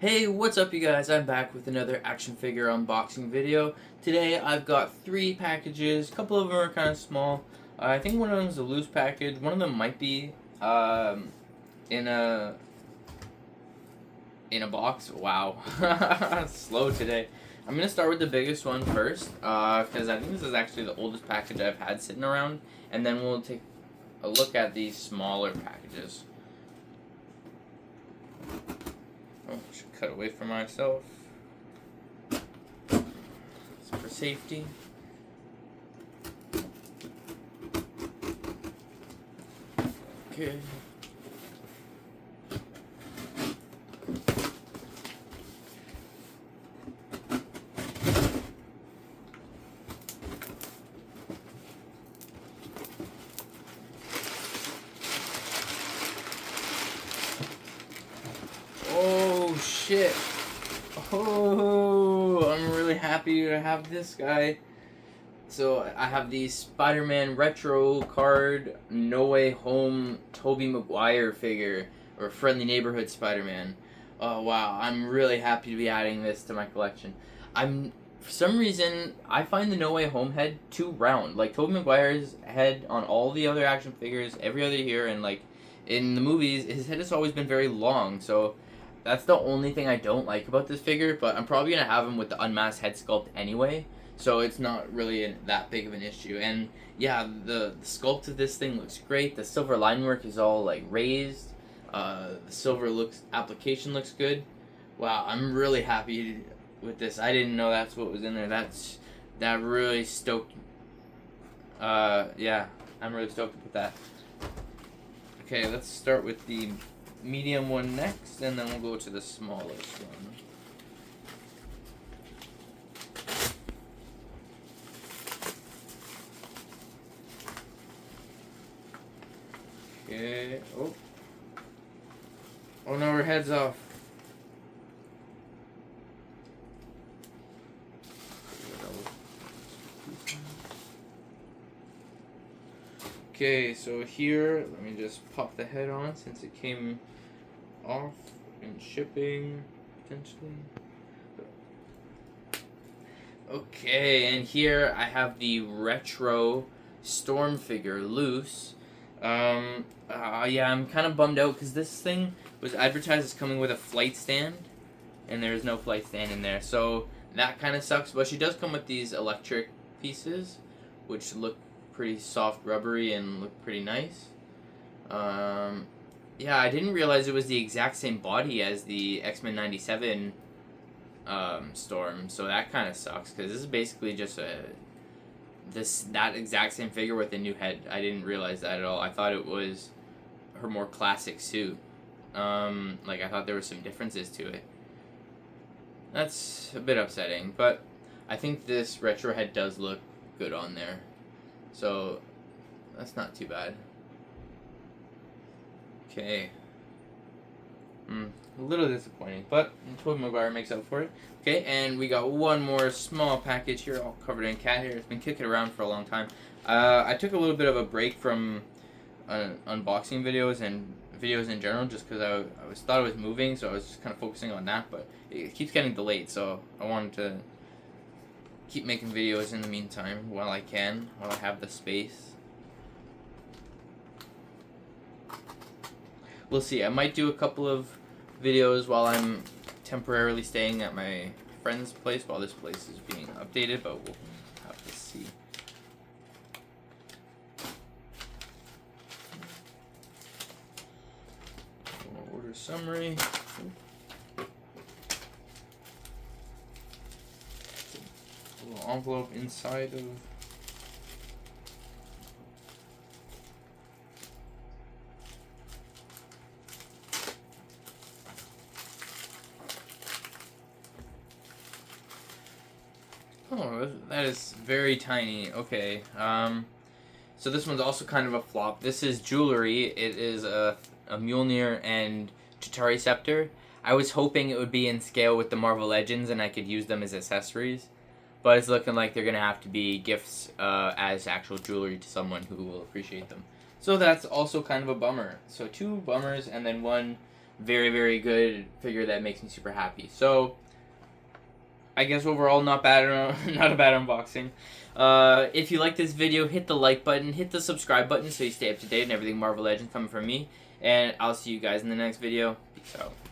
Hey, what's up you guys? I'm back with another action figure unboxing video. Today I've got 3 packages. A couple of them are kind of small. I think one of them is a loose package. One of them might be in a box. Wow. Slow today. I'm going to start with the biggest one first because I think this is actually the oldest package I've had sitting around, and then we'll take a look at these smaller packages. Oh, I should cut away from myself. It's for safety. Okay. Oh shit. Oh, I'm really happy to have this guy. So I have the Spider-Man retro card No Way Home Tobey Maguire figure, or Friendly Neighborhood Spider-Man. Oh wow, I'm really happy to be adding this to my collection. For some reason, I find the No Way Home head too round. Like Tobey Maguire's head on all the other action figures, every other year, and like in the movies, his head has always been very long. So that's the only thing I don't like about this figure. But I'm probably gonna have him with the unmasked head sculpt anyway, so it's not really that big of an issue. And yeah, the sculpt of this thing looks great. The silver line work is all like raised. The silver application looks good. Wow, I'm really happy with this. I didn't know that's what was in there. That really stoked. Yeah, I'm really stoked with that. Okay, let's start with the medium one next, and then we'll go to the smallest one. Okay. Oh. Oh no, her head's off. Okay, so here, let me just pop the head on since it came off in shipping, potentially. Okay, and here I have the retro Storm figure loose. Yeah, I'm kind of bummed out because this thing was advertised as coming with a flight stand, and there's no flight stand in there, so that kind of sucks. But she does come with these electric pieces, which look pretty soft, rubbery, and look pretty nice. Yeah, I didn't realize it was the exact same body as the X-Men '97 Storm, so that kind of sucks because this is basically just that exact same figure with a new head. I didn't realize that at all. I thought it was her more classic suit. Like I thought there were some differences to it. That's a bit upsetting, but I think this retro head does look good on there, so that's not too bad. Okay. A little disappointing, but Tobey Maguire makes up for it. Okay, and we got one more small package here, all covered in cat hair. It's been kicking around for a long time. I took a little bit of a break from unboxing videos and videos in general, just because I thought I was moving, so I was just kind of focusing on that. But it keeps getting delayed, so I wanted to keep making videos in the meantime while I can, while I have the space. We'll see. I might do a couple of videos while I'm temporarily staying at my friend's place while this place is being updated, but we'll have to see. Order summary. A little envelope inside of. Oh, that is very tiny. Okay. So this one's also kind of a flop. This is jewelry. It is a Mjolnir and Chitauri scepter. I was hoping it would be in scale with the Marvel Legends and I could use them as accessories, but it's looking like they're gonna have to be gifts as actual jewelry to someone who will appreciate them. So that's also kind of a bummer. So 2 bummers and then one very, very good figure that makes me super happy. So I guess overall not bad, not a bad unboxing. If you like this video, hit the like button, hit the subscribe button so you stay up to date on everything Marvel Legends coming from me. And I'll see you guys in the next video. Peace out.